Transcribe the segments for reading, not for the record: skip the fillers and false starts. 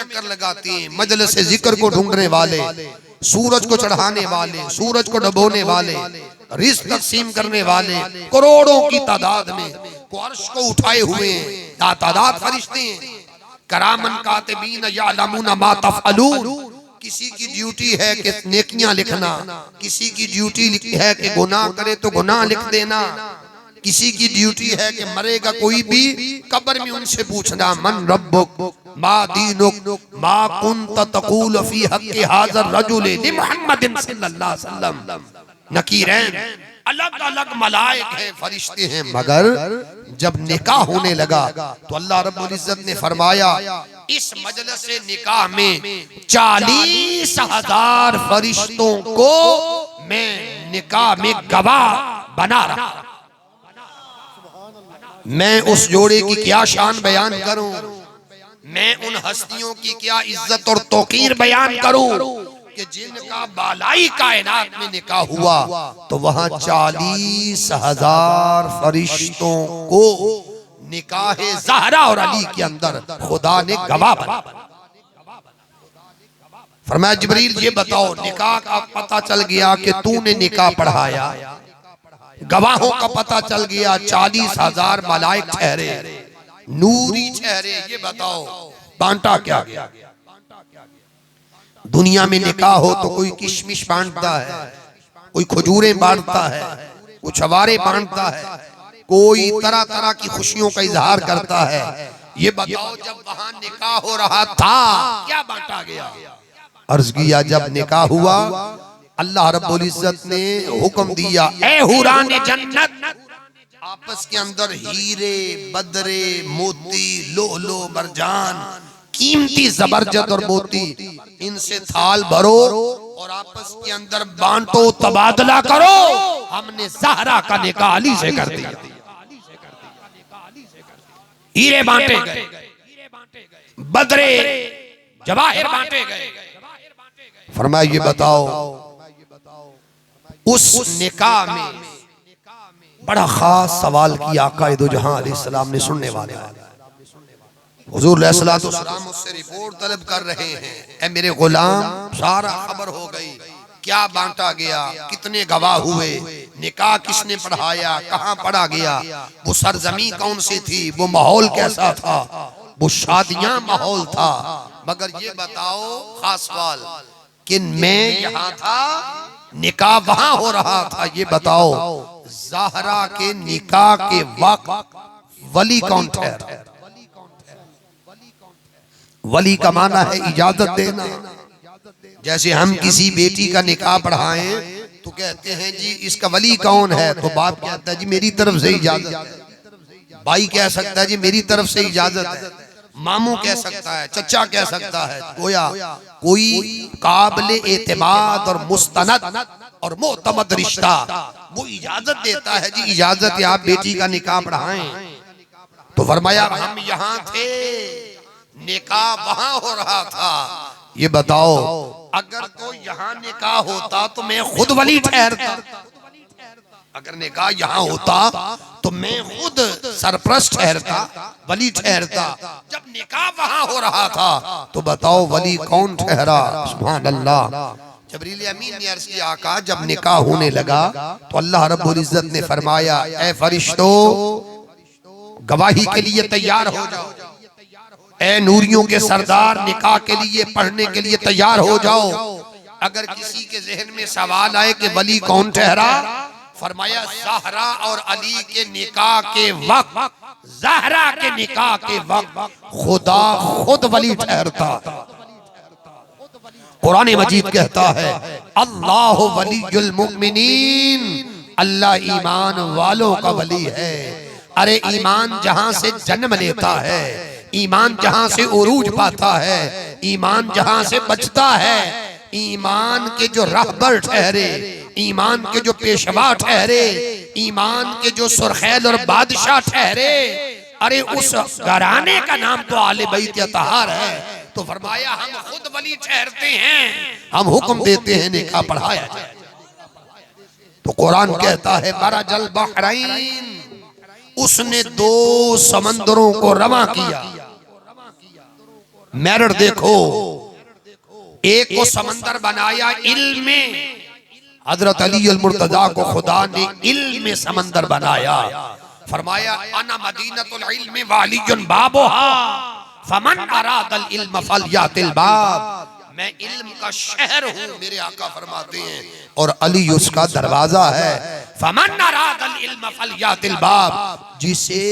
चक्कर लगाते हैं, मजलिस जिक्र को ढूंढने वाले, सूरज को चढ़ाने वाले, सूरज को डुबोने वाले, रिज़्क़ तक़सीम करने वाले करोड़ों की तादाद में को अर्श को उठाए हुए हैं, तादाद फरिश्ते हैं। करामन कातिबीन यालमून मा तफ़अलून। किसी की ड्यूटी है कि नेकियां लिखना, किसी की ड्यूटी है कि गुनाह करे तो गुनाह लिख देना, किसी की ड्यूटी है कि मरेगा कोई भी कब्र में उनसे पूछना मन रब्बुक मा दीनुक मा कुंत तक़ूल फी हक़्क़ि हाज़ा रजुल लि मुहम्मदिन सल्लल्लाहु अलैहि वसल्लम। नकीरैन, अलग अलग मलाइक हैं, फरिश्ते हैं, मगर जब निकाह होने लगा तो अल्लाह रब्बुल इज्जत ने फरमाया इस मजलिस से निकाह में 40,000 फरिश्तों को मैं निकाह में गवाह बना रहा। मैं उस जोड़े की क्या शान बयान करूं, मैं उन हस्तियों की क्या इज्जत और तौकीर बयान करूं कि जिनका बालाई कायनात में निकाह हुआ तो वहां 40,000 फरिश्तों को निकाह ज़हरा और अली के अंदर खुदा ने गवाह बना। फरमाया जिब्रील ये बताओ, निकाह का पता चल गया कि तूने निकाह पढ़ाया, गवाहों का पता चल गया, 40,000 मलाइक ठहरे, नूरी ठहरे, ये बताओ बांटा क्या गया? दुनिया में निकाह हो तो कोई किशमिश बांटता है, कोई खजूरें बांटता है, कोई छवारे बांटता है, कोई तरह तरह की खुशियों का इजहार करता है। ये बताओ जब वहां निकाह हो रहा था क्या बांटा गया? अर्ज किया जब निकाह हुआ अल्लाह रब्बुल इज्जत ने हुक्म दिया ए हुरान जन्नत, आपस के अंदर हीरे बदरे मोती लोलो मरजान कीमती जबरदस्त और मोती इनसे थाल भरो और आपस के अंदर बांटो, तबादला करो। हमने ज़हरा का निकाह अली से कर दिया। हीरे बांटे गए, बदरे जवाहिर बांटे गए। फरमाया ये बताओ उस निकाह में बड़ा खास सवाल किया आका दो जहां अलैहिस्सलाम ने सुनने वाले हुजूर अलैहिस्सलाम उससे रिपोर्ट तलब कर रहे हैं, ए मेरे गुलाम सारा खबर हो गई, क्या बांटा गया, कितने गवाह हुए, निकाह किसने पढ़ाया, कहाँ पढ़ा गया, वो सरजमी कौन सी थी, वो माहौल कैसा था, वो शादियां माहौल था। मगर ये बताओ खास सवाल कि मैं यहाँ था, निकाह वहां हो रहा था, ये बताओ ज़हरा के निकाह के वक्त वली कौन ठहरा? वली का माना है इजाजत देना। जैसे हम किसी बेटी का निकाह पढ़ाएं तो कहते हैं जी इसका वली कौन है, तो बाप कहता है जी मेरी तरफ से इजाजत है, भाई कह सकता है जी मेरी तरफ से इजाजत है, मामू कह सकता है, चचा कह सकता है, गोया कोई काबिल एतमाद और मुस्तनद और मोतमद रिश्ता वो इजाजत देता है जी इजाजत है आप बेटी का निकाह पढ़ाएं। तो फरमाया हम यहाँ थे, निकाह वहां हो रहा था। ये बताओ अगर तो यहाँ निकाह होता तो मैं खुद वली ठहरता, अगर निकाह यहाँ होता तो मैं खुद सरप्रस्त ठहरता, वली ठहरता। जब निकाह वहां हो रहा था तो बताओ वली कौन ठहरा? सुभान अल्लाह। जबरील अमीन ने अर्ज़ किया आका जब निकाह होने लगा तो अल्लाह रब्बुल इज्जत ने फरमाया ए फरिश्तों गवाही के लिए तैयार हो जाओ, ए नूरियों के सरदार निकाह के लिए पढ़ने के लिए तैयार हो जाओ। अगर किसी के जहन में सवाल आए कि वली कौन ठहरा, फरमाया ज़हरा और अली के निकाह के वक्त, ज़हरा के निकाह के वक्त खुदा खुद वली ठहरता। कुरान मजीद कहता है अल्लाह वलीयुल मुमिनीन, अल्लाह ईमान वालों का वली है। अरे ईमान जहां से जन्म लेता है, ईमान जहां से उरूज पाता है, ईमान जहां से बचता है, ईमान के जो रहबर ठहरे, ईमान के जो पेशवा ठहरे, ईमान के जो सुरखैल और बादशाह ठहरे, अरे उस घराने का नाम तो आले बैत अतहार है। तो फरमाया हम खुद वली ठहरते हैं, हम हुक्म देते हैं निकाह पढ़ाया जाए। तो कुरान कहता है मरजल बहरैन, उसने दो समंदरों को रवा किया। मेरिट देखो, एक को समंदर बनाया इल्म में, हजरत अली अल मुर्तजा को खुदा ने इल्म में समंदर बनाया। फरमाया अना मदीनतुल इल्म व अलीयुन बाबुहा फमन अरादल इल्म फलयातिल बाब। मैं इल्म का शहर हूँ, मेरे आका फरमाते हैं, और अली उसका दरवाजा है। फमन अरादल इल्म फलयातिल बाब, जिसे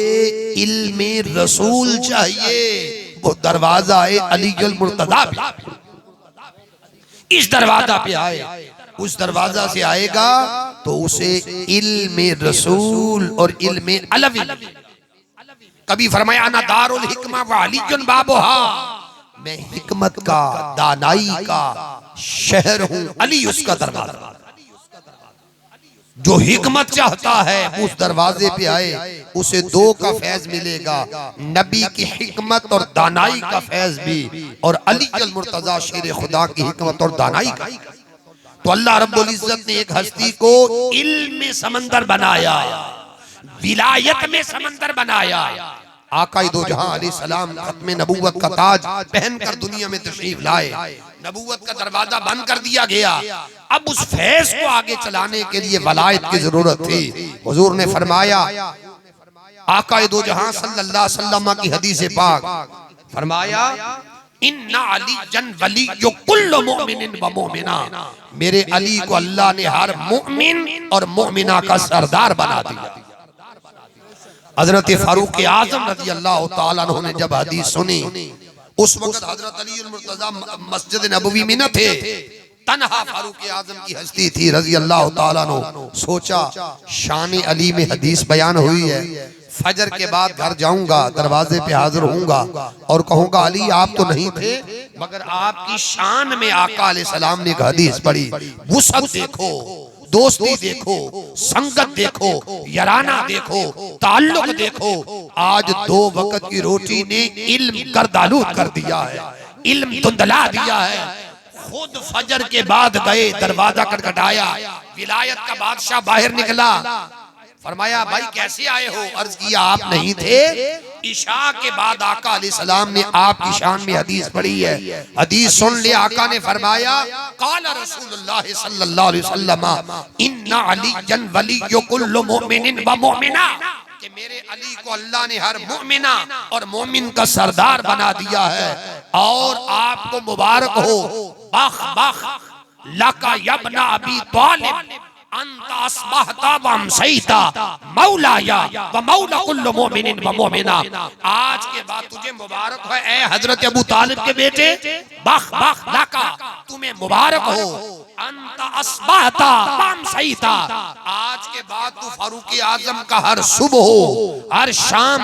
इल्म रसूल चाहिए वो दरवाजा है अली अल मुर्तजा पे, इस दरवाजा पे आए। उस दरवाजा से आएगा तो उसे इल्म रसूल और इल्म अलवी। कभी फरमाया ना दारुल हिकमा व अलीयुन बाबुहा, मैं हिकमत का, दानाई का शहर हूँ, अली उसका दरवाजा। जो हिकमत चाहता है उस दरवाजे पे आए, उसे दो का फैज मिलेगा, नबी की हिकमत और दानाई का फैज भी, और अली अल मुर्तजा शेर खुदा की हिकमत और दानाई का। तो अल्लाह रब्बुल इज्जत ने एक हस्ती को इल्म में समंदर बनाया, विलायत में समंदर बनाया। आका दो जहां अलैहिस्सलाम खत्मे नबूवत का ताज पहनकर दुनिया में तशरीफ लाए, नबूवत का दरवाजा बंद कर दिया गया। अब उस फैज को आगे चलाने के लिए वलायत की जरूरत थी। हुजूर ने फरमाया, आका दो जहां सल्लल्लाहु अलैहि वसल्लम की हदीस पाक फरमाया, इन्ना अलीयन वलिय्यु कुल्लु मुमिनिन व मुमिना, मेरे अली को अल्लाह ने हर मुमिन और मुमिना का सरदार बना दिया। हजरत फारूक आजम रज़ी अल्लाह तआला अन्हु ने जब हदीस सुनी, उस वक्त हजरत अली अल मुर्तजा मस्जिद नबवी में न थे, तन्हा फारूक आजम की हस्ती थी रज़ी अल्लाह तआला अन्हु। सोचा शान अली में हदीस बयान हुई है, फजर के बाद घर जाऊंगा, दरवाजे पे हाजिर होऊंगा और कहूंगा अली आप तो नहीं थे, मगर आपकी शान में आका अलैहिस्सलाम ने एक हदीस पढ़ी। वुसअत देखो, दोस्ती देखो, संगत देखो, याराना देखो, ताल्लुक देखो। आज दो वक्त की रोटी ने इल्म गर्दालूद कर दिया है, इल्म धुंधला दिया है। खुद फजर के बाद गए, दरवाजा खटखटाया, विलायत का बादशाह बाहर निकला। फरमाया भाई कैसे आए हो? अर्ज किया आप नहीं थे। इशा के बाद आका अलैहिस्सलाम ने आपकी शान में हदीस पढ़ी है। हदीस सुन ले, आका ने फरमाया काला रसूलुल्लाह सल्लल्लाहु अलैहि वसल्लम इन्ना अलीयन वलिय्यु कुल्लु मुमिनिन व मुमिना, कि मेरे अली को अल्लाह ने हर मुमिना और मोमिन का सरदार बना दिया है। और आपको मुबारक हो, बख बख लका यब्ना अबी तालिब अंता अस्बहता व अमसैता मौलाया व मौला कुल्लु मुमिनिन व मुमिना। आज के बाद तुझे मुबारक है ए हजरत अबू तालिब के बेटे, बख बख लका, तुम्हें मुबारक हो। अंता अस्बहता व अमसैता, आज के बाद तू फारूक आजम का हर सुबह हो, हर शाम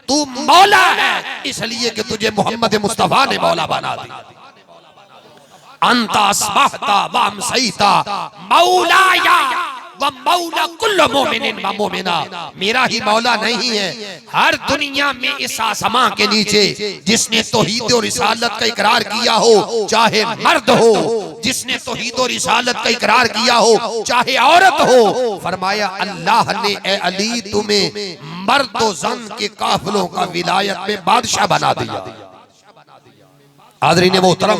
तू मौला है, इसलिए कि तुझे मोहम्मद मुस्तफा ने मौला बना दिया। अंता अस्बहता व अमसैता मौलाया व मौला कुल्लु मुमिनिन व मुमिना, मेरा ही मौला नहीं है, हर दुनिया में इस आसमां के नीचे जिसने तौहीद और रिसालत का इकरार किया हो, चाहे मर्द हो, जिसने तौहीद और रिसालत का इकरार किया हो, चाहे औरत हो। फरमाया अल्लाह ने ए अली तुम्हें मर्द व जन के काफिलों का विलायत में बादशाह बना दिया। हाज़रीन मोहतरम,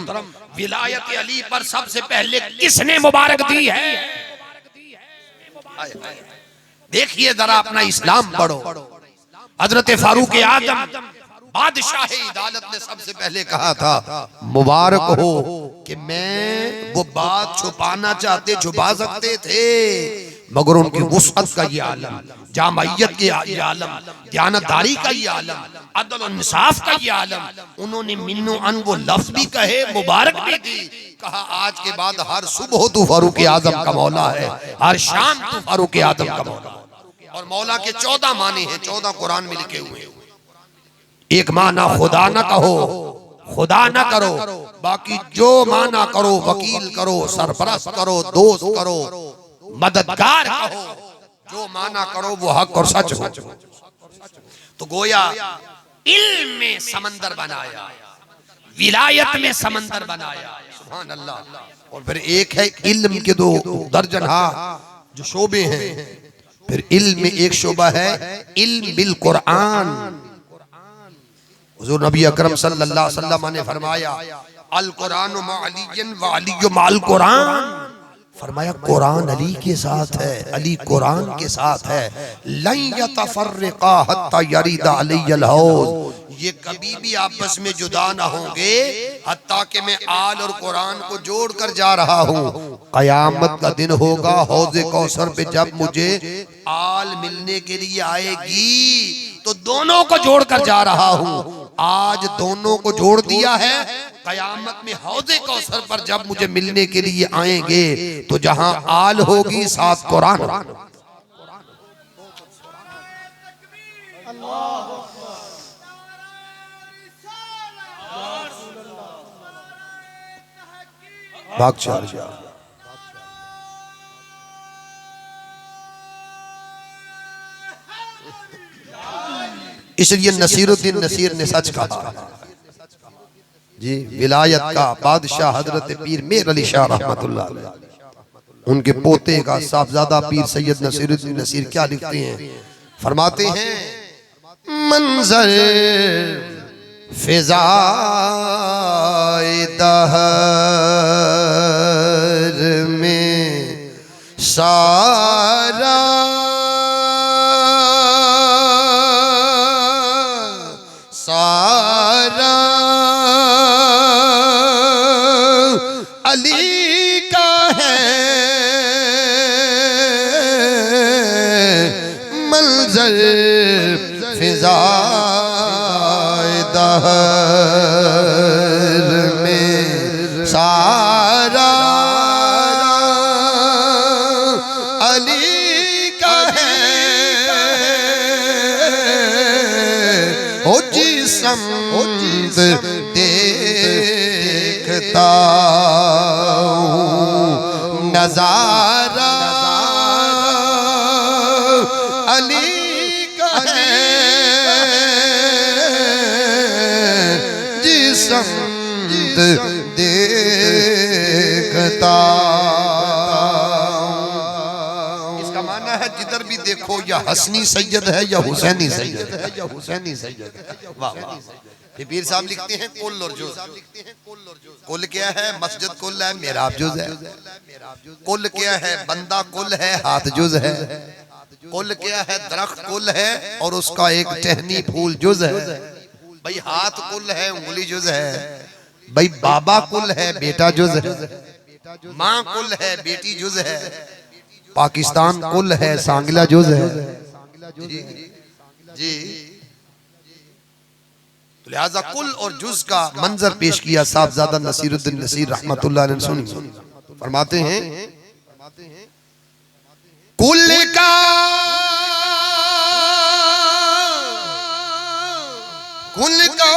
विलायत अली पर सबसे पहले किसने मुबारक दी है? देखिए जरा अपना इस्लाम पढ़ो। हजरत फारूक आजम बादशाह इदालत ने सबसे पहले कहा था मुबारक हो, कि मैं वो बात छुपाना चाहते छुपा सकते थे, मगर उनकी वुसअत का ये आलम, जामइयत के ये आलम, दयानतदारी का ये आलम, अदल और इंसाफ का ये आलम, उन्होंने मिन्नो अन वो लफ्ज भी कहे, मुबारक भी दी। कहा आज के बाद हर सुबह तू फारूक आजम का मौला है, हर शाम तू फारूक आजम का मौला। और मौला के 14 माने हैं, 14 कुरान में लिखे हुए हैं। एक माना खुदा ना कहो, खुदा ना करो, बाकी जो माना करो, वकील करो, सरपरस्त करो, दोस्त करो, मददगार कहो, जो माना करो वो हक और सच हो। तो गोया इल्म में समंदर बनाया, विलायत में समंदर बनाया, सुभान अल्लाह। और फिर एक है इल्म के दो दर्जन जो शोबे हैं। फिर इल्म में एक शोबा है इल्म बिल कुरान, हुजूर नबी अकरम सल्लल्लाहु अलैहि वसल्लम ने फरमाया अल कुरान मा अलीयन व अली माल कुरान। फरमाया कुरान अली के साथ है, अली कुरान के साथ है। लन यतफर्रका हत्ता यरीदा अलैयल हौज, ये कभी भी आपस में जुदा ना होंगे हत्ता कि मैं आल और कुरान को जोड़ कर जा रहा हूँ। कयामत का दिन होगा हौज़े कौसर पे जब मुझे आल मिलने के लिए आएगी तो दोनों को जोड़ कर जा रहा हूँ। आज दोनों को जोड़ दिया है। कयामत में हौज़े कौसर पर जब मुझे मिलने के लिए आएंगे तो जहां आल होगी साथ कुरान। इसलिए नसीरुद्दीन नसीर ने सच कहा जी, विलायत का बादशाह हजरत पीर मेर अली शाह रहमतुल्लाह अलैह, उनके पोते का साहबजादा पीर सैयद नसीरुद्दीन नसीर क्या लिखते हैं, फरमाते हैं मंजर फिजाए दहर में सारा सारा अली का है मंजर फिजाए दहर में सारा अली का है। ओ जिस्म देखता नजारा अली का है, जिस्म देखता। इसका माना है जिधर भी देखो या हसनी सैयद है या हुसैनी सैयद है, या हुसैनी सैयद है। वाह वाह। पीर साहब लिखते हैं कुल और जुज़। कुल क्या है? मस्जिद कुल है, मेहराब जुज़ है। कुल क्या है? बंदा कुल है, हाथ जुज़ है। कुल क्या है? दरख्त कुल है और उसका एक टहनी फूल जुज़ है। भाई हाथ कुल है, उंगली जुज़ है। भाई बाबा कुल है, बेटा जुज़ है। माँ कुल है, बेटी जुज़ है। पाकिस्तान कुल है, सांगला जुज़ है। जी तो लिहाजा कुल और जुज़ का मंजर पेश किया साहबजादा नसीरुद्दीन नसीर रहमतुल्लाह अलैह। सुनी फरमाते हैं कुल का कुल का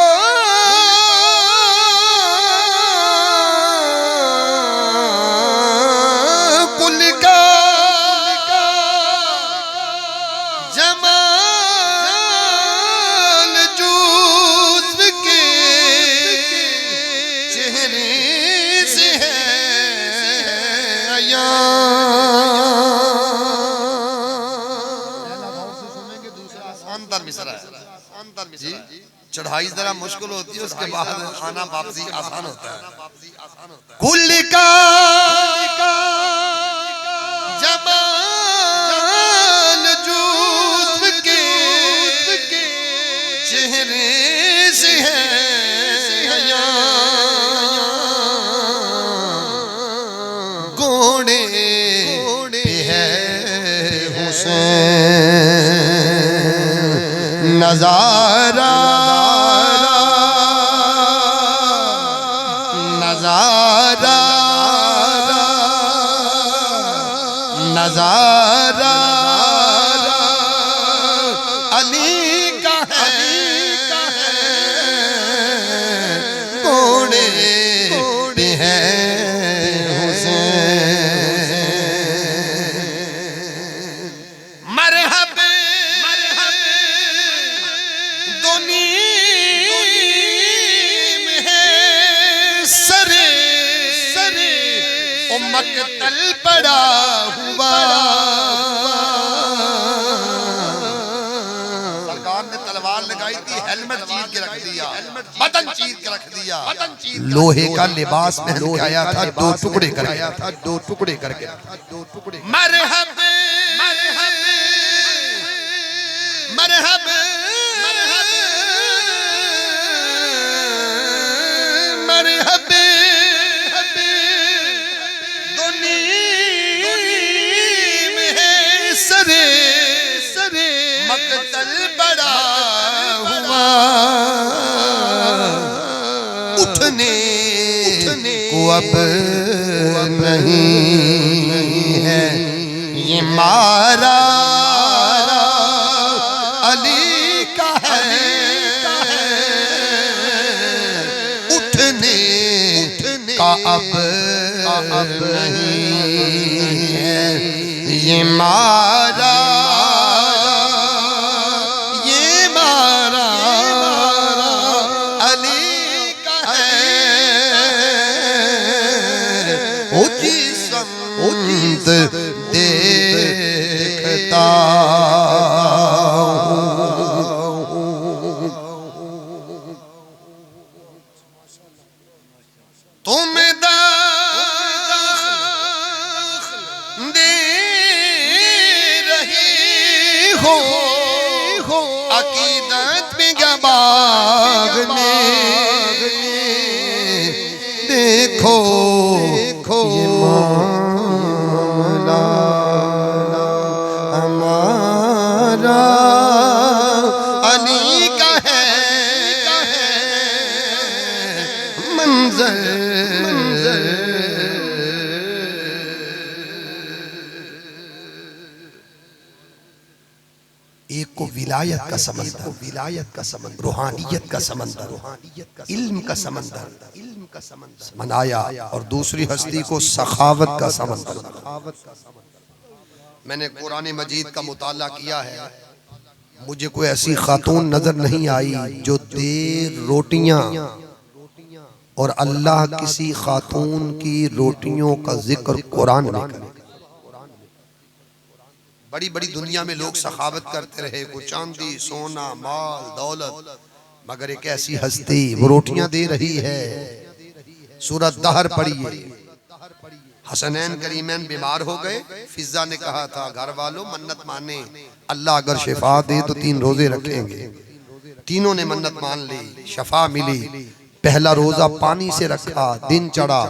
कुल का जमाल जुज़्व के चेहरे से है अया। अंतर मिसरा है, अंतर मिसरा है। चढ़ाई जरा मुश्किल होती है, उसके बाद आना वापसी आसान होता है। कुल का जमाल जुज़्व के चेहरे से है हया। घोड़े पे है हुसैन नजारा नजारा नजारा अली का है, घोड़े पे है हुसैन। मरहबा दुनीम है सरे मकतल पड़ा हुआ। सरकार ने तलवार लगाई थी, हेलमेट चीर के रख दिया। चीर के रख दिया। लोहे का लिबास पहन के आया था, दो टुकड़े कर आया था, दो टुकड़े करके मरहब मरहब मरहब मरहब दुनीम है सरे सरे मकतल बड़ा हुआ उठने को अब नहीं है ये मारा अली का है उठने का अब नहीं है ये मारा अली का है ओ जी समत देखता तुम दे रही हो अकीदत में गबाग में देखो ये मौला हमारा अली का है मंजर एक को विलायत का समंदर, रूहानियत का समंदर, इल्म का समंदर बनाया और दूसरी हस्ती को सखावत का समंदर। मैंने कुरान मजीद का मुताला किया है, मुझे कोई ऐसी खातून नजर नहीं आई जो देर रोटियां और अल्लाह किसी खातून की रोटियों का जिक्र कुरान में करे। बड़ी बड़ी दुनिया में लोग सखावत करते रहे, को चांदी सोना माल दौलत, मगर एक ऐसी हस्ती वो रोटियां दे रही है। सूरत दहर पढ़िए, हसनैन करीमैन बीमार हो गए, फिजा ने कहा था घर वालों मन्नत माने, अल्लाह अगर शिफा दे तो 3 रोजे रखेंगे। तीनों ने मन्नत मान ली, शफा मिली। पहला रोजा पानी से रखा, दिन चढ़ा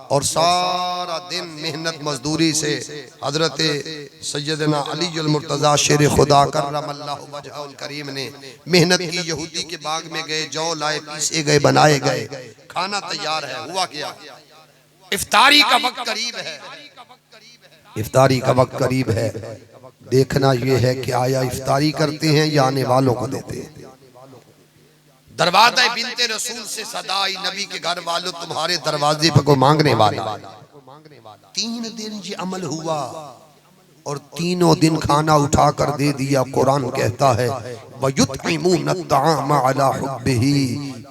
और सारा दिन मेहनत मजदूरी से हजरत सैयदना अली अल मुर्तजा शेर खुदा करमल्लाहु वजहुल करीम ने मेहनत की। यहूदी के बाग में गए, जौ लाए, पीसे गए, बनाए गए, खाना तैयार है। हुआ क्या, इफ्तारी का वक्त करीब है, इफ्तारी का वक्त करीब है। देखना यह है कि आया इफ्तारी करते हैं या आने वालों को देते हैं। दरवाज़ा बिनते रसूल से सदा आई, नबी के घर वालों तुम्हारे दरवाजे पर को मांगने वाला। 3 दिन ये अमल हुआ और तीनों दिन खाना उठा कर दे दिया। कुरान कहता है वयुतइमून अत्ताम अला हुब्बिही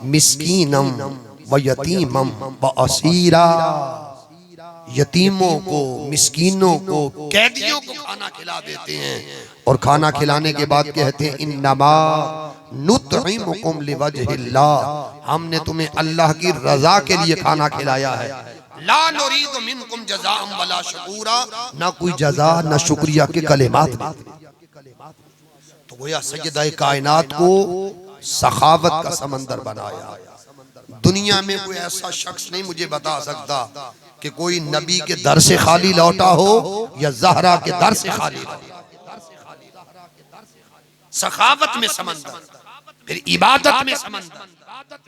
मिस्कीनम व यतीमम व असीरा। यतीमों को, मिस्कीनों को, कैदियों को खाना खिला देते हैं और खाना खिलाने के बाद कहते हैं इन्नमा नुतइमुकुम लिवजहिल्लाह, हमने तुम्हें अल्लाह की रजा के लिए खाना खिलाया है। ला नुरीदु मिनकुम जज़ाअम वला शुकूरा, ना कोई जजा ना शुक्रिया के कलिमात। तो गोया सय्यदा कायनात को सखावत का समंदर बनाया। दुनिया में कोई ऐसा शख्स नहीं मुझे बता सकता कि कोई नबी के दर से खाली लौटा हो या ज़हरा के दर से खाली लौटा। सखावत में समंदर, फिर इबादत में समंदर।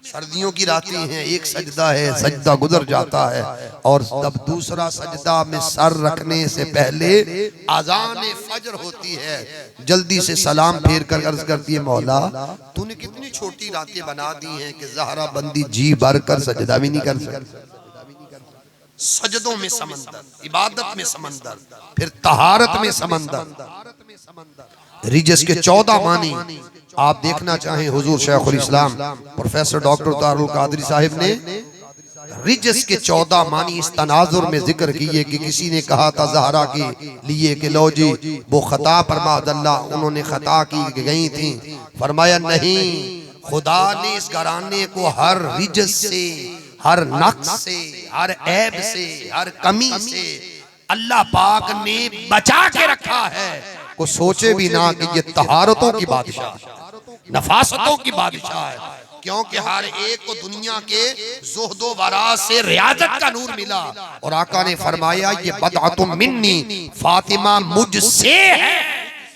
सर्दियों की रातें हैं, एक सजदा है, सजदा गुजर जाता है और तब दूसरा सजदा में सर रखने से पहले अज़ान फजर होती है। जल्दी से सलाम फेर कर अर्ज करती है मौला तूने कितनी छोटी रातें बना दी हैं कि ज़हरा बंदी जी भर कर सजदा भी नहीं कर सकती। सजदों में समंदर, इबादत में समंदर, फिर तहारत में समंदर। रिजस के 14 मानी आप देखना चाहें, हुजूर शेखुल इस्लाम प्रोफेसर डॉक्टर तारुल कादरी साहिब ने रिजस के 14 मानी इस तनाजुर में जिक्र किए कि किसी ने कहा था ज़हरा के लिए कि लो जी वो खता फरमा अल्लाह, उन्होंने खता की गई थी। फरमाया नहीं, खुदा ने इस घराने को हर रिजस से, हर नक्स से, हर ऐब से, हर कमी से अल्लाह पाक ने बचा के रखा है। को सोचे भी ना कि ये तहारतों की बादशाह, नफासतों की बादशाह है, क्योंकि हर एक को दुनिया के ज़ुहदो वरा से रियाजत का नूर मिला। और आका ने फरमाया ये बदअतुम मिन्नी, फातिमा मुझसे है,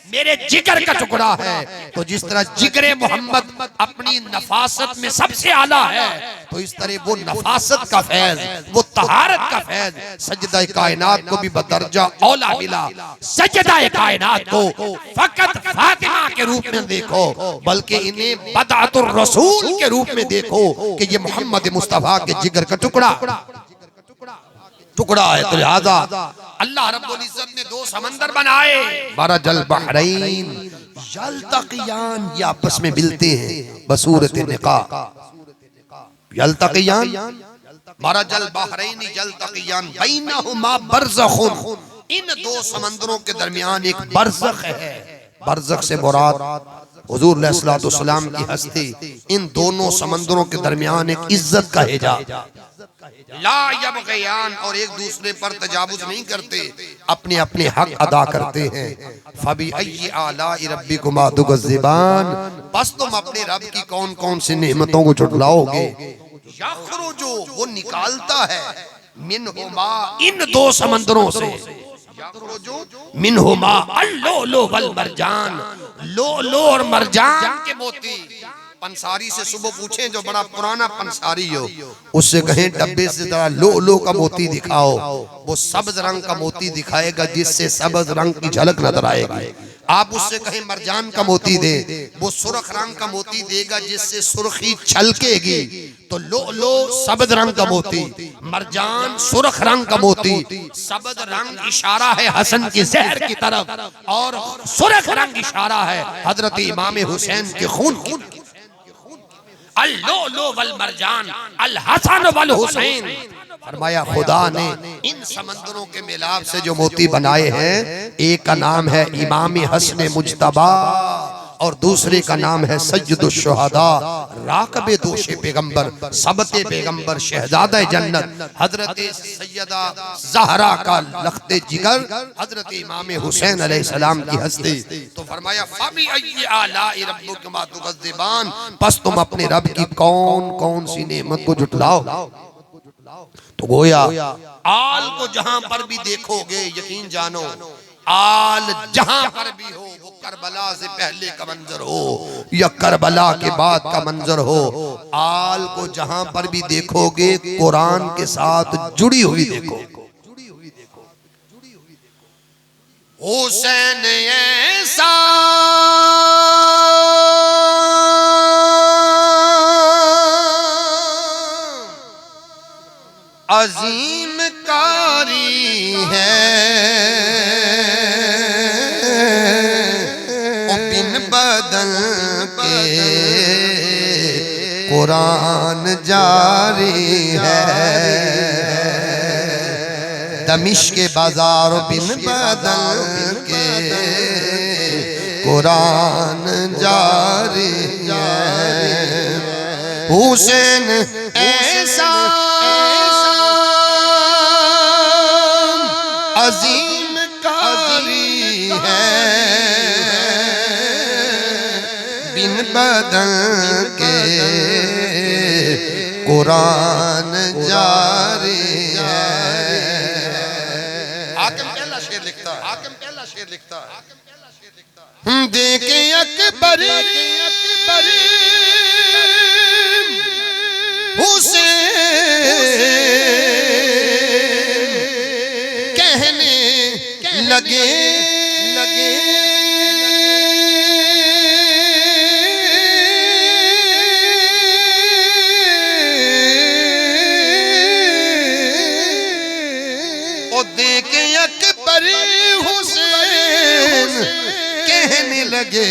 मेरे जिगर का टुकड़ा है। तो जिस तरह जिगरे मोहम्मद अपनी नफासत में सबसे आला है, तो इस तरह वो नफासत का फैज, वो तहारत का फैज सजदा कायनात को भी बदर्जा औला मिला। सजदा कायनात को फकत फातिमा के रूप में देखो, बल्कि इन्हें बदअतुर रसूल के रूप में देखो कि ये मोहम्मद मुस्तफा के जिगर का टुकड़ा है। तो लिहाजा अल्लाह रब्बुल इज्जत ने दो समंदर बनाए, मरजल बहरैन यल्तक़ियान, ये आपस में मिलते हैं बसूरत निकाह। यल्तक़ियान मरजल बहरैन यल्तक़ियान बैनहुमा बरज़ख़ुन, इन दो समंदरों के दरमियान एक बरज़ख है। बरज़ख से मुराद हुजूर अलैहिस्सलातु वस्सलाम की हस्ती, इन दोनों समंदरों के दरमियान एक इज्जत का हिजाब। ला यबग़ियान, और एक दूसरे पर तजावुज नहीं करते, अपने अपने हक अदा करते हैं। फबी अय्यि आलाइ रब्बिकुमा तुकज़्ज़िबान, बस तुम अपने रब की कौन कौन सी नेमतों को झुठलाओगे। यख़रुजु, वो निकालता है, मिनहुमा, इन दो समंदरों से, मिनहुमा अल्लुलु वल मरजान, लुलु और मरजान के मोती। पंसारी से सुबह पूछें, जो बड़ा पुराना पंसारी हो, उससे कहें डब्बे से जरा लुलु का मोती दिखाओ, वो सब्ज रंग का मोती दिखाएगा जिससे सब्ज रंग की झलक नजर आएगी। आप उससे कहें मरजान का मोती दे, वो सुर्ख रंग का मोती देगा जिससे सुर्खी छलकेगी। तो लुलु सब्ज रंग का मोती, मरजान सुर्ख रंग का मोती। सब्ज रंग इशारा है हसन की ज़हर की तरफ, और सुर्ख रंग इशारा है हजरत इमाम हुसैन के खून की। अल्लुलु वल मरजान अल हसन वल हुसैन, फरमाया खुदा ने इन समंदरों के मिलाप से जो मोती बनाए हैं, एक का नाम है इमाम हसन मुज्तबा और दूसरे का नाम है सय्यदुश शुहदा, राकबे दोषे पैगंबर, सबते पैगंबर, शहजादा जन्नत, हजरत सैयदा ज़हरा का लख्ते जिगर, हजरत इमाम हुसैन अलैहिस्सलाम की हस्ती। तो फरमाया फबी अय्यि आलाइ रब्बिकुमा तुकज़्ज़िबान, बस तुम अपने रब की कौन कौन सी नेमत को झुठलाओ। तो गोया आल को जहां पर भी देखोगे, यकीन जानो आल जहां पर भी हो, वो करबला से पहले का मंजर हो या करबला के बाद का मंजर हो, आल को जहां पर भी देखोगे कुरान के साथ जुड़ी हुई देखो। हुसैन ऐसा अजीम कारी है, बिन बदल के कुरान जारी है। दमिश्क के बाजार बिन बदल के कुरान जारी है। हुसैन ऐसा अजीम कारी है, बिन बदल के कुरान जारी है। हाकिम पहला शेर लिखता है, हाकिम पहला शेर लिखता है, देखे अकबर हुसैन लगे और देखे अकबर हुसैन कहने लगे,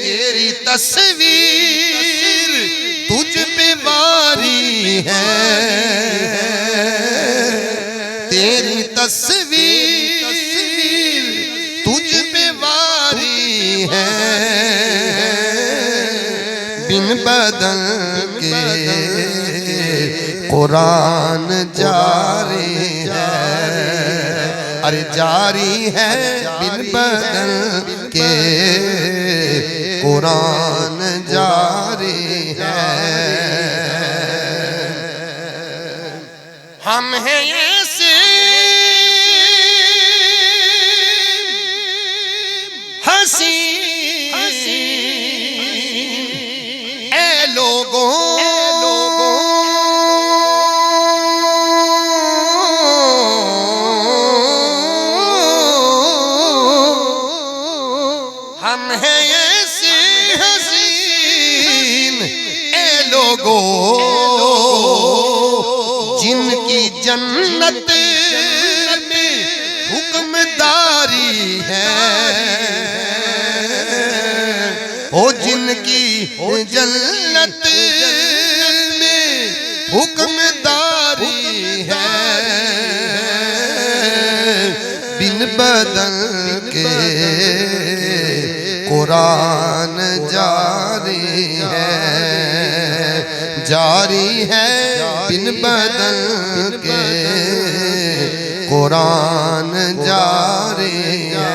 तेरी तस्वीर तुझ पे वारी है, तेरी तस्वीर तुझ पे वारी है। बदल के कुरान जारी है, अरे जारी है बिन बदल के कुरान जारी है। हम हैं ऐसे हंसी ए लोगों हम हैं ऐसे हसीन ए लोगों जिनकी जन्नत में हुक्मदारी है, ओ जिनकी जन्नत में हुक्मदारी है, बिन बदल के कुरान जारी है, जारी है बिन बदल के कुरान जारी है।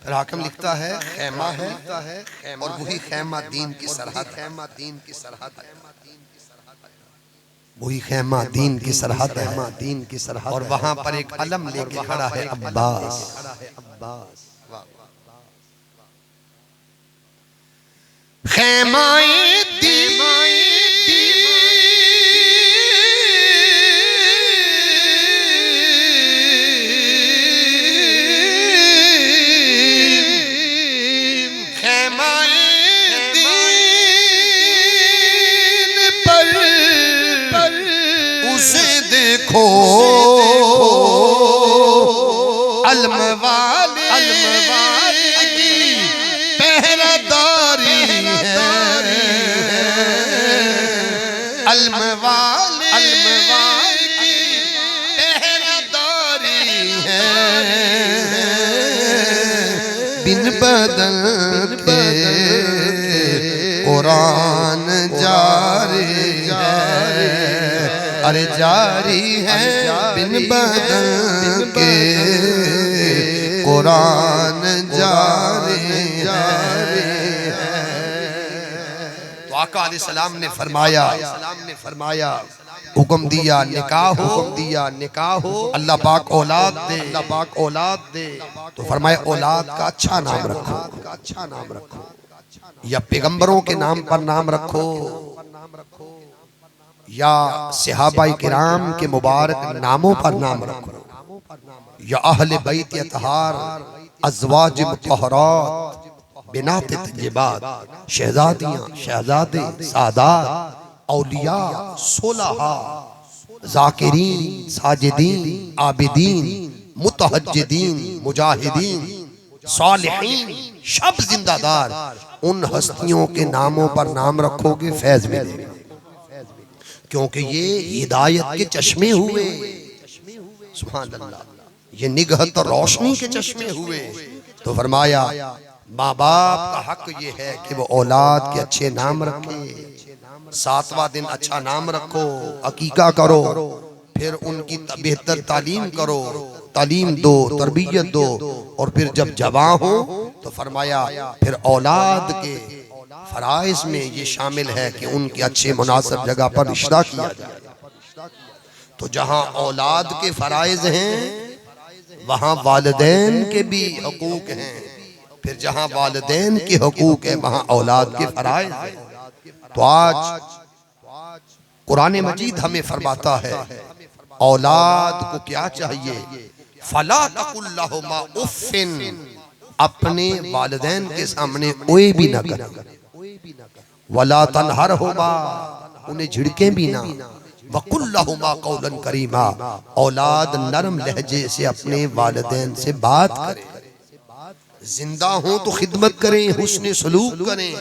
फिर हाकिम लिखता है खैमा है और वही खैमा दीन की सरहद, वही खैमा दीन की सरहद है, और वहां पर एक अलम लेके खड़ा है अब्बास। खैमाए दीन देखो अलम वाले की पहरादारी है, अलम वाले की पहरादारी है, बिन बदल के कुरान जारी है, अरे जारी है बिन बदल के कुरान जारी है। तो आका अलैहिस्सलाम ने फरमाया हुक्म दिया निकाह हो, अल्लाह पाक औलाद दे, तो फरमाया औलाद का अच्छा नाम रखो, या पैगंबरों के नाम पर नाम रखो, या सहाबाए किराम के मुबारक नामों पर नाम रखो, या अहले बैत अतहार अज़वाज मुतहहरात बिनात तय्यबात, शहजादियां शहजादे सादात औलिया सोलहा ज़ाकिरीन साजिदीन आबिदीन मुतहज्जिदीन मुजाहिदीन सालिहीन सब जिंदादार, उन हस्तियों के नामों पर नाम रखोगे फैज मिलेगा, क्योंकि ये हिदायत के चश्मे हुए, सुभान अल्लाह, ये निगहत और रोशनी के चश्मे हुए। तो फरमाया माँ बाप का हक ये है कि वो औलाद के अच्छे नाम रखे, 7वां दिन अच्छा नाम रखो, अकीका करो, फिर उनकी बेहतर तालीम करो, तालीम दो, तरबियत दो, और फिर जब जवां हो तो फरमाया फिर औलाद के फराइज में ये शामिल है कि उनकी अच्छे मुनासिब जगह पर रिश्ता किया जाए। तो जहां औलाद के फराइज हैं वहां वालिदैन के भी हकूक हैं, फिर जहां वालिदैन के हकूक है वहां औलाद के फराइज हैं। तो आज कुरान मजीद हमें फरमाता है औलाद को क्या चाहिए, फला तकुल लहुमा उफ़्फ़िन, अपने वालिदैन के सामने ओए भी ना करे, वला तनहरहुमा, उन्हें झिड़के भी ना, वकुल लहुमा कौलन करीमा, औलाद नरम लहजे से अपने वालिदैन से बात करें, जिंदा हो तो खिदमत करें, हुस्न सलूक करें,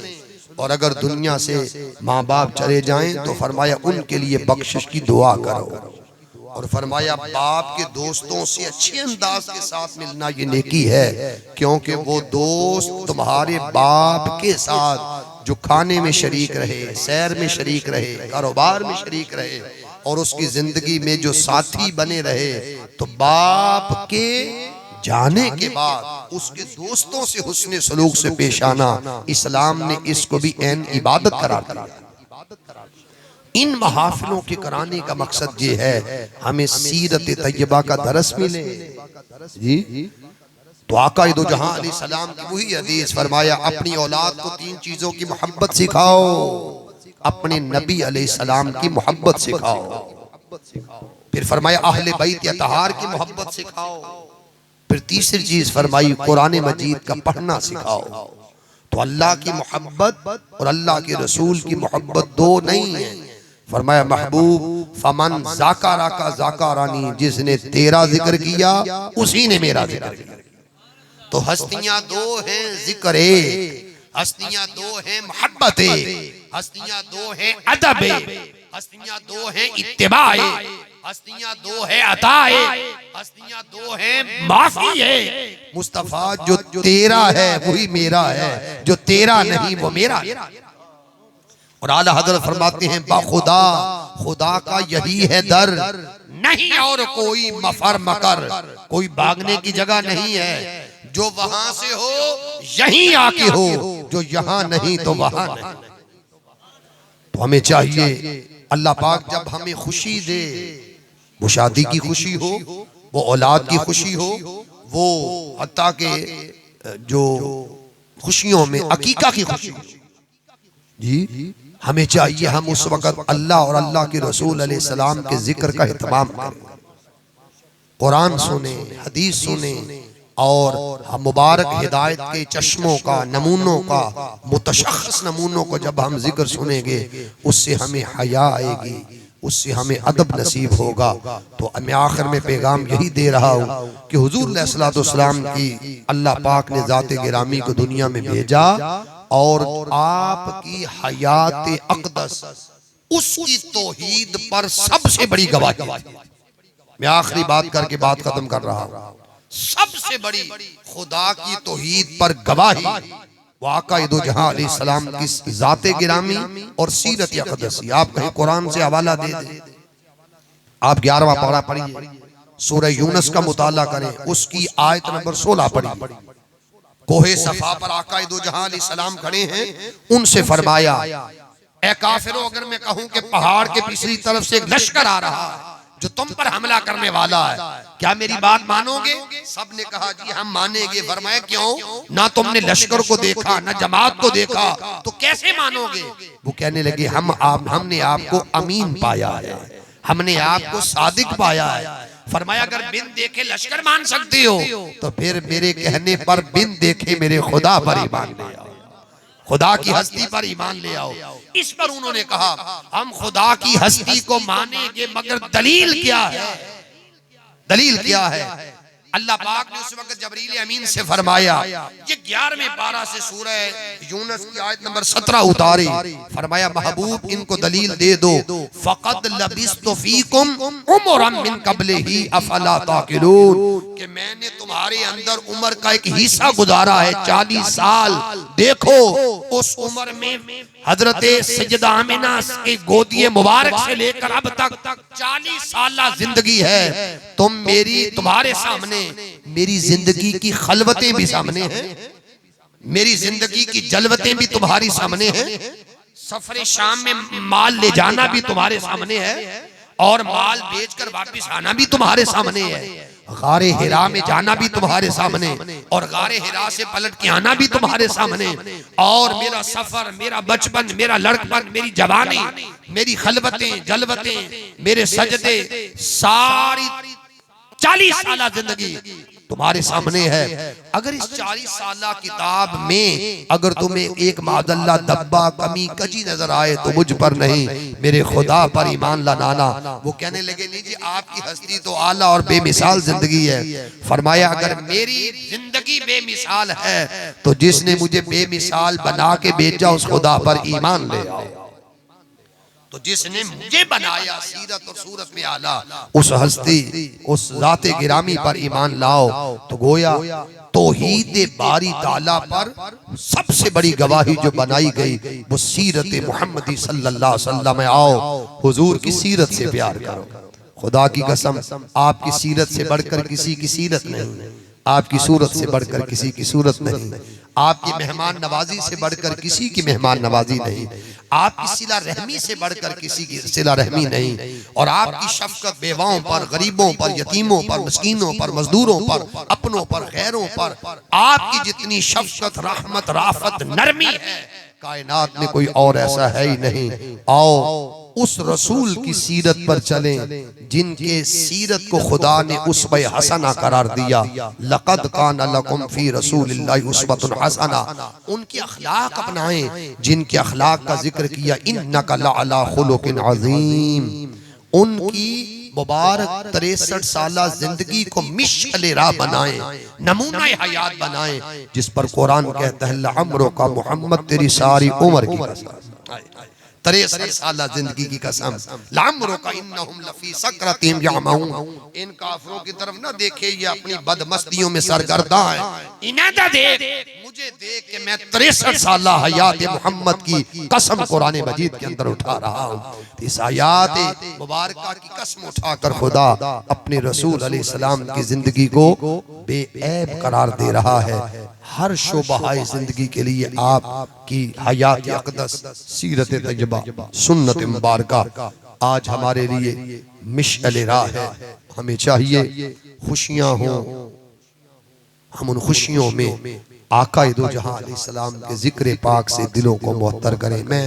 और अगर दुनिया से माँ बाप चले जाएं तो फरमाया उनके लिए बख्शिश की दुआ करो। और फरमाया बाप के दोस्तों से अच्छे अंदाज के साथ मिलना ये नेकी है, क्योंकि वो दोस्त तुम्हारे बाप के साथ जो खाने में शरीक रहे, सैर में शरीक रहे, कारोबार में शरीक रहे और उसकी जिंदगी में जो साथी बने रहे, तो बाप के जाने के बाद उसके दोस्तों से हुस्ने सलूक से पेश आना, इस्लाम ने इसको भी ऐन इबादत करार दिया। इन महाफिलों के कराने का मकसद ये है हमें सीरत तैयबा का दरस मिले जी। तो आका दो जहां अलैहिस्सलाम की वही हदीस फरमाया, अपनी औलाद को 3 चीजों की मोहब्बत सिखाओ, अपने नबी अलैहिस्सलाम की मोहब्बत सिखाओ, फिर फरमाया अहले बैत या तहार की मोहब्बत सिखाओ, फिर तीसरी चीज फरमाई कुरान मजीद का पढ़ना सिखाओ। तो अल्लाह की मोहब्बत और अल्लाह के रसूल की मोहब्बत दो नहीं है। फरमाया महबूब फमन ज़ाकारा का ज़ाकारानी, जिसने तेरा जिक्र किया उसी ने मेरा जिक्र किया। तो हस्तियां दो हैं, जिक्र एक, हस्तियां दो हैं, मोहब्बत एक, हस्तियां दो हैं, अदब एक, हस्तियां दो हैं, इत्तिबा एक, हस्तियां दो है अताए, हस्तियां दो है माफी है। मुस्तफा जो तेरा है वही मेरा है, जो तेरा नहीं वो मेरा है। और आला हजरत फरमाते हैं बाखुदा खुदा का यही है दर, नहीं और कोई मफर मकर, कोई भागने की जगह नहीं है। जो वहां से हो यहीं आके हो, जो यहां नहीं तो वहां नहीं। तो हमें चाहिए अल्लाह पाक जब हमें खुशी दे, वो शादी की खुशी हो, वो औलाद की खुशी हो, वो हत्ता के जो खुशियों में अकीका की खुशी जी, हमें चाहिए हम उस वक़्त अल्लाह और अल्लाह के रसूल अलैहिस्सलाम के जिक्र का इत्माम करें, कुरान सुने, हदीस सुने और हम मुबारक हिदायत के चश्मों का, नमूनों का, मुतशख्खिस नमूनों को जब हम जिक्र सुनेंगे उससे हमें हया आएगी, उससे हमें अदब नसीब होगा। तो मैं आखिर में पैगाम यही दे रहा हूँ कि हुजूर अलैहिस्सलातु वस्सलाम की अल्लाह पाक ने ज़ाते गिरामी को दुनिया में भेजा और आपकी हयात अक़दस उसकी तौहीद पर सबसे बड़ी गवाही। मैं आखिरी बात करके बात खत्म कर रहा हूँ। सबसे बड़ी खुदा की तौहीद पर गवाही वो आका दो जहां अलैहिस्सलाम की ज़ाते गिरामी और सीरत अक़दसी। आप कहीं कुरान से हवाला दे दे, आप 11वां पारा पढ़िए, सूरह यूनुस का मुताला करें, उसकी आयत नंबर 16 पढ़िए। कोहे सफा पर आका दो जहां अलैहिस्सलाम खड़े हैं, उनसे फरमाया ए काफिरों, अगर मैं कहूं कि पहाड़ के पिछली तरफ से एक लश्कर आ रहा है जो तुम पर हमला करने वाला है, क्या मेरी बात मानोगे? सब ने कहा जी हम मानेंगे। फरमाया क्यों? ना तुमने लश्कर को देखा ना जमात को देखा, तो कैसे मानोगे? वो कहने लगे हमने आपको अमीन पाया है, हमने आपको सादिक पाया है। फरमाया अगर बिन देखे लश्कर मान सकते हो तो फिर मेरे कहने पर बिन देखे मेरे खुदा पर ईमान ले आओ, खुदा की हस्ती पर ईमान ले आओ। इस पर उन्होंने कहा हम खुदा की हस्ती को मानेंगे, मगर दलील क्या है? दलील क्या है? अल्लाह पाक ने उस वक्त जबरील अमीन से फरमाया, ये 11वें पारा से सूरह यूनुस की आयत नंबर 17 उतारी। फरमाया महबूब इनको दलील दे दो, फ़क़द लबिस्तु फ़ीकुम उमरन मिन क़ब्लिही अफ़ला ताक़िलून, कि मैंने तुम्हारे अंदर उम्र का एक हिस्सा गुजारा है 40 साल। देखो उस उम्र में हजरत सैयदा आमिना के गोदिए मुबारक से लेकर अब तक 40 साल जिंदगी है। तुम्हारे सामने मेरी जिंदगी की खलवतें भी सामने हैं, मेरी जिंदगी की जलवतें भी तुम्हारी सामने हैं, सफरे शाम में माल ले जाना भी तुम्हारे सामने है और माल बेचकर वापस आना भी तुम्हारे सामने है, गारे हिरा में जाना भी तुम्हारे सामने और गारे हिरा से पलट के आना भी तुम्हारे सामने, और मेरा सफर, मेरा बचपन, मेरा लड़कपन, मेरी जवानी, मेरी खलवतें, जलवतें, मेरे सजदे, सारी 40 साल जिंदगी तुम्हारे सामने है। अगर इस 40 साल किताब में अगर तुम्हें एक मादल्ला दब्बा कमी कजी नजर आए तो मुझ पर नहीं मेरे खुदा पर ईमान लाना। वो कहने लगे नहीं जी आपकी हस्ती तो आला और बेमिसाल जिंदगी है। फरमाया अगर मेरी जिंदगी बेमिसाल है तो जिसने मुझे बेमिसाल बना के भेजा उस खुदा पर ईमान ले आओ। तो जिसने मुझे बनाया सीरत और सूरत में आला, उस हस्ती उस जाते गिरामी पर ईमान लाओ। तो गोया तौहीद बारी ताला पर सबसे बड़ी गवाही जो बनाई गई वो सीरत मुहम्मदी सल्लल्लाहु अलैहि वसल्लम में। आओ हुजूर की सीरत से प्यार करो। खुदा की कसम आपकी सीरत से बढ़कर किसी की सीरत नहीं, आपकी सूरत से बढ़कर किसी की सूरत नहीं, आपकी मेहमान नवाजी से बढ़कर किसी की मेहमान नवाजी नहीं, आपकी सिला रहमी से बढ़कर किसी की सिला रहमी नहीं, और आपकी शफकत बेवाओं पर, गरीबों पर, यतीमों पर, मिस्कीनों पर, मजदूरों पर, अपनों पर, गैरों पर आपकी जितनी शफकत, रहमत, राफत, नरमी है कायनात में कोई और ऐसा है ही नहीं। आओ उस रसूल की सीरत पर चलें जिनके सीरत को खुदा ने उसवे हसना करार दिया। लक़द कान लकुम फी रसूलिल्लाहि उस्वतुन हसना। उनके अखलाक अपनाएं जिनके अखलाक का जिक्र किया। इन्नका लअला खुलुकिन अज़ीम। उनकी मुबारक 63 साला जिंदगी को मिशअले राह बनाएं, नमूना हयात बनाएं, जिस पर कुरान कहता है लअम्रो का मोहम्मद तेरी सारी उम्र की कसम, 63 साला जिंदगी की कसम, लअम्रो का इन्नहुम लफी सकरतिम यअमऊन। इन काफिरों की तरफ ना देखे, ये अपनी बदमस्तियों में सरगर्दा है। इन्हें देख, मुझे देख के मैं 63 साला हयात मोहम्मद की कसम कुरान मजीद के अंदर उठा रहा हूँ। इस हयात मुबारका की कसम उठाकर खुदा अपने रसूल अलैहिस्सलाम की जिंदगी को बेऐब करार दे रहा है। हर शोबाए जिंदगी के लिए आपकी हयात अक़दस, सीरत तैयबा, सुन्नत मुबारका आज हमारे लिए मिशअल राह है। हमें चाहिए खुशियां हों, हम उन खुशियों में आका दो जहां अलैहिस्सलाम के जिक्र पाक से दिलों को मुअत्तर करें। मैं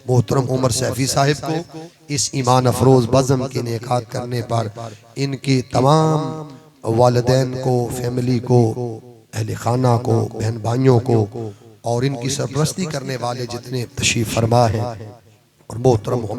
मोहतरम उमर सैफी साहिब को इस ईमान अफरोज बज़म के इनेकाद करने पर इनके तमाम वालिदैन को, फैमिली को, अहले खाना को, बहन भाइयों को और इनकी सरपरस्ती करने वाले जितने तशरीफ फरमा हैं और मोहतरम